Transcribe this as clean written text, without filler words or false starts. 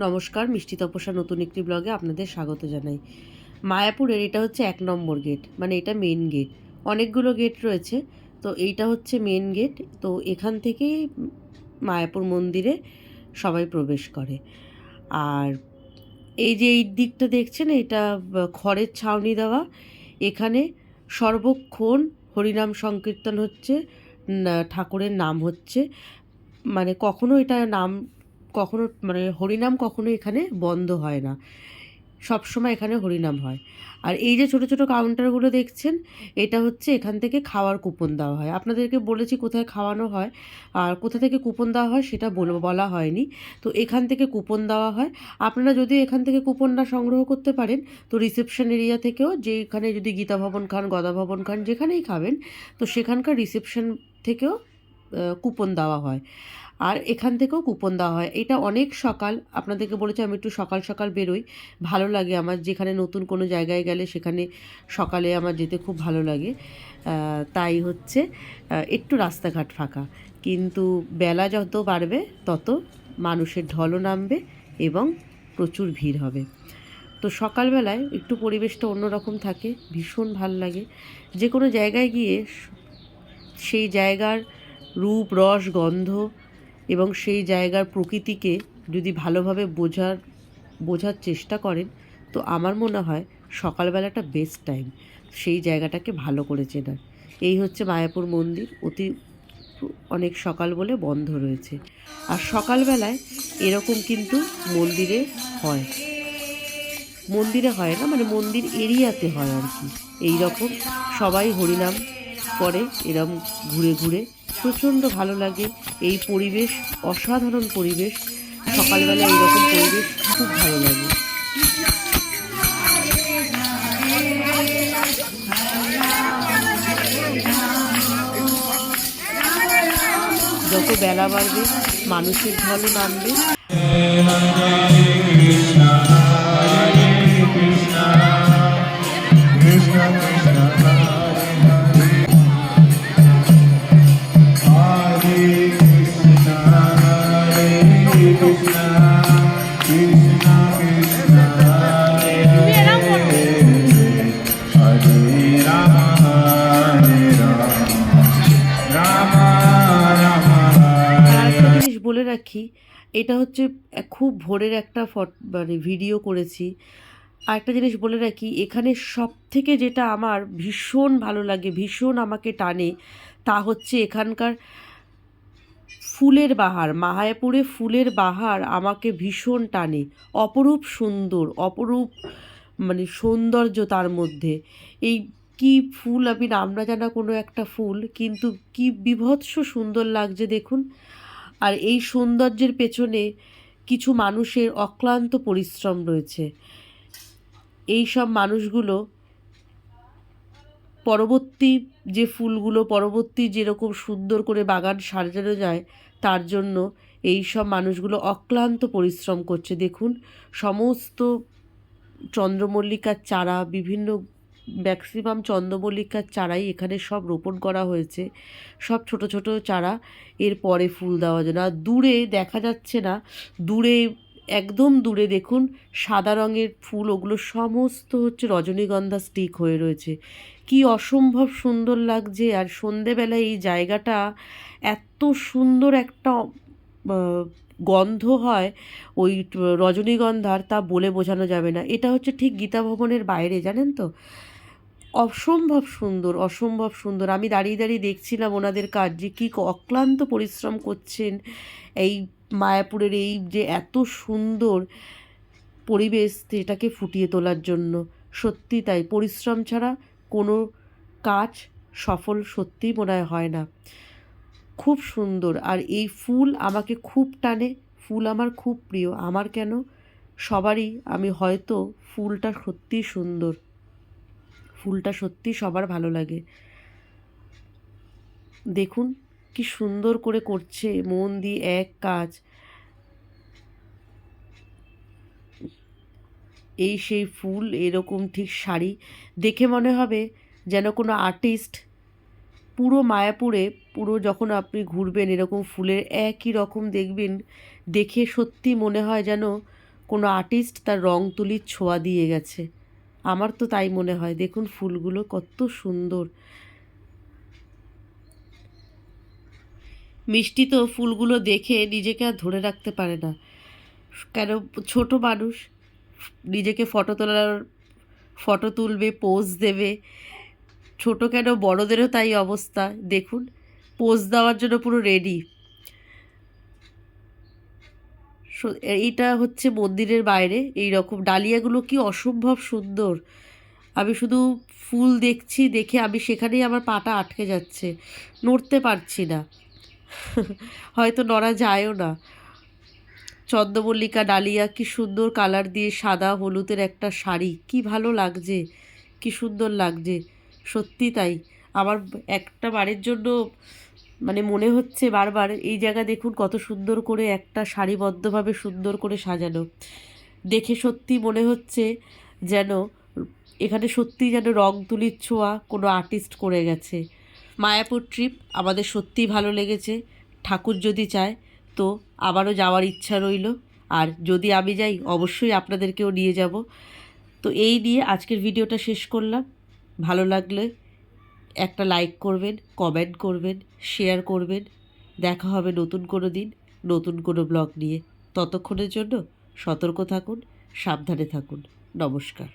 নমস্কার, মিষ্টি তপস্যা নতুন একটি ব্লগে আপনাদের স্বাগত জানাই। মায়াপুরের এটা হচ্ছে ১ নম্বর গেট, মানে এটা মেন গেট। অনেকগুলো গেট রয়েছে, তো এইটা হচ্ছে মেন গেট। তো এখান থেকেই মায়াপুর মন্দিরে সবাই প্রবেশ করে। আর এই যে এই দিকটা দেখছেন, এটা খড়ের ছাউনি দেওয়া। এখানে সর্বক্ষণ হরিনাম সংকীর্তন হচ্ছে, ঠাকুরের নাম হচ্ছে। মানে কখনো এটা নাম কখনো মানে হরিনাম কখনো এখানে বন্ধ হয় না, সবসময় এখানে হরিনাম হয়। আর এই যে ছোট ছোট কাউন্টারগুলো দেখছেন, এটা হচ্ছে এখান থেকে খাওয়ার কুপন দেওয়া হয়। আপনাদেরকে বলেছি কোথায় খাওয়ানো হয় আর কোথা থেকে কুপন দেওয়া হয় সেটা বলা হয়নি। তো এখান থেকে কুপন দেওয়া হয়। আপনারা যদি এখান থেকে কুপন না সংগ্রহ করতে পারেন, তো রিসেপশন এরিয়া থেকেও, যেখানে যদি গীতা ভবন খান, গদা ভবন খান, যেখানেই খাবেন, তো সেখানকার রিসেপশন থেকেও কুপন দেওয়া হয়। আর এখান থেকেও কুপন দেওয়া হয়। এটা অনেক সকাল, আপনাদেরকে বলেছি আমি একটু সকাল সকাল বেরোই, ভালো লাগে আমার। যেখানে নতুন কোনো জায়গায় গেলে সেখানে সকালে আমার যেতে খুব ভালো লাগে। তাই হচ্ছে একটু রাস্তাঘাট ফাঁকা, কিন্তু বেলা যত বাড়বে তত মানুষের ঢলও নামবে এবং প্রচুর ভিড় হবে। তো সকালবেলায় একটু পরিবেশটা অন্যরকম থাকে, ভীষণ ভাল লাগে। যে কোনো জায়গায় গিয়ে সেই জায়গার রূপ, রস, গন্ধ এবং সেই জায়গার প্রকৃতিকে যদি ভালোভাবে বোঝার চেষ্টা করেন, তো আমার মনে হয় সকালবেলাটা বেস্ট টাইম সেই জায়গাটাকে ভালো করে চেনার। এই হচ্ছে মায়াপুর মন্দির, অনেক সকাল বলে বন্ধ রয়েছে। আর সকালবেলায় এরকম কিন্তু মন্দিরে হয়, মন্দিরে হয় না, মানে মন্দির এরিয়াতে হয় আর কি। এই রকম সবাই হরিনাম করে এরম ঘুরে ঘুরে, প্রচণ্ড ভালো লাগে। এই পরিবেশ অসাধারণ পরিবেশ, সকালবেলা এইরকম পরিবেশ খুব ভালো লাগে। যত বেলা বাড়বে মানুষের ঢলও নামবে। বলে রাখি, এটা হচ্ছে খুব ভোরের একটা মানে ভিডিও করেছি। আর একটা জিনিস বলে রাখি, এখানে সব থেকে যেটা আমার ভীষণ ভালো লাগে, ভীষণ আমাকে টানে, তা হচ্ছে এখানকার ফুলের বাহার। মায়াপুরে ফুলের বাহার আমাকে ভীষণ টানে। অপরূপ সুন্দর, অপরূপ মানে সৌন্দর্য তার মধ্যে। এই কি ফুল, আমি নাম না জানা কোনো একটা ফুল, কিন্তু কি বিভৎস সুন্দর লাগছে দেখুন। আর এই সৌন্দর্যের পেছনে কিছু মানুষের অক্লান্ত পরিশ্রম রয়েছে। এই সব মানুষগুলো পরবর্তী যে ফুলগুলো, পরবর্তী যেরকম সুন্দর করে বাগান সাজানো যায়, তার জন্য এই সব মানুষগুলো অক্লান্ত পরিশ্রম করছে। দেখুন, সমস্ত চন্দ্রমল্লিকার চারা, বিভিন্ন ম্যাক্সিমাম চন্দ্রমল্লিকার চারাই এখানে সব রোপণ করা হয়েছে, সব ছোট ছোট চারা, এর পরে ফুল দেওয়া যায় না। দূরে দেখা যাচ্ছে না, দূরে একদম দূরে দেখুন সাদা রঙের ফুল, ওগুলো সমস্ত হচ্ছে রজনীগন্ধা স্টিক হয়ে রয়েছে। কি অসম্ভব সুন্দর লাগছে। আর সন্ধেবেলায় এই জায়গাটা এত সুন্দর একটা গন্ধ হয় ওই রজনীগন্ধার, তা বলে বোঝানো যাবে না। এটা হচ্ছে ঠিক গীতা ভবনের বাইরে, জানেন তো। অসম্ভব সুন্দর, অসম্ভব সুন্দর। আমি দাঁড়িয়ে দাঁড়িয়ে দেখছিলাম ওনাদের কাজ, যে কী অক্লান্ত পরিশ্রম করছেন এই মায়াপুরের এই যে এত সুন্দর পরিবেশ, এটাকে ফুটিয়ে তোলার জন্য। সত্যি তাই, পরিশ্রম ছাড়া কোনো কাজ সফল সত্যিই মনে হয় না। খুব সুন্দর। আর এই ফুল আমাকে খুব টানে, ফুল আমার খুব প্রিয়। আমার কেন, সবারই। আমি হয়তো ফুলটা সত্যিই সুন্দর, ফুলটা সত্যি সবার ভালো লাগে। দেখুন কি সুন্দর করে করছে, মন দিয়ে এক কাজ। এই সেই ফুল, এরকম ঠিক শাড়ি দেখে মনে হবে যেন কোনো আর্টিস্ট পুরো মায়াপুরে, পুরো যখন আপনি ঘুরবেন এরকম ফুলের একই রকম দেখবেন, দেখে সত্যি মনে হয় যেন কোনো আর্টিস্ট তার রং তুলির ছোঁয়া দিয়ে গেছে। আমার তো তাই মনে হয়। দেখুন ফুলগুলো কত সুন্দর। মিষ্টি তো ফুলগুলো দেখে নিজেকে আর ধরে রাখতে পারে না। কেন, ছোট মানুষ, নিজেকে ফটো তুলবে, পোজ দেবে। ছোট কেন, বড়দেরও তাই অবস্থা। দেখুন পোজ দেওয়ার জন্য পুরো রেডি। এইটা হচ্ছে মন্দিরের বাইরে। এই রকম ডালিয়াগুলো কি অসম্ভব সুন্দর। আমি শুধু ফুল দেখছি, দেখে আমি সেখানেই আমার পাটা আটকে যাচ্ছে, নড়তে পারছি না। হয়তো নড়া যায়ও না। চন্দ্রমল্লিকা ডালিয়া কি সুন্দর কালার দিয়ে, সাদা হলুদের একটা শাড়ি, কি ভালো লাগছে, কি সুন্দর লাগছে। সত্যি তাই। আমার একটা বারের জন্য মানে মনে হচ্ছে বারবার, এই জায়গা দেখুন কত সুন্দর করে একটা সারিবদ্ধভাবে সুন্দর করে সাজানো। দেখে সত্যি মনে হচ্ছে যেন এখানে সত্যিই যেন রং তুলির ছোঁয়া কোনো আর্টিস্ট করে গেছে। মায়াপুর ট্রিপ আমাদের সত্যিই ভালো লেগেছে। ঠাকুর যদি চায় তো আবারও যাওয়ার ইচ্ছা রইল। আর যদি আমি যাই অবশ্যই আপনাদেরকেও নিয়ে যাব। তো এই নিয়ে আজকের ভিডিওটা শেষ করলাম। ভালো লাগলে একটা লাইক করবেন, কমেন্ট করবেন, শেয়ার করবেন। দেখা হবে নতুন কোনো দিন, নতুন কোনো ব্লগ নিয়ে। ততক্ষণের জন্য সতর্ক থাকুন, সাবধানে থাকুন। নমস্কার।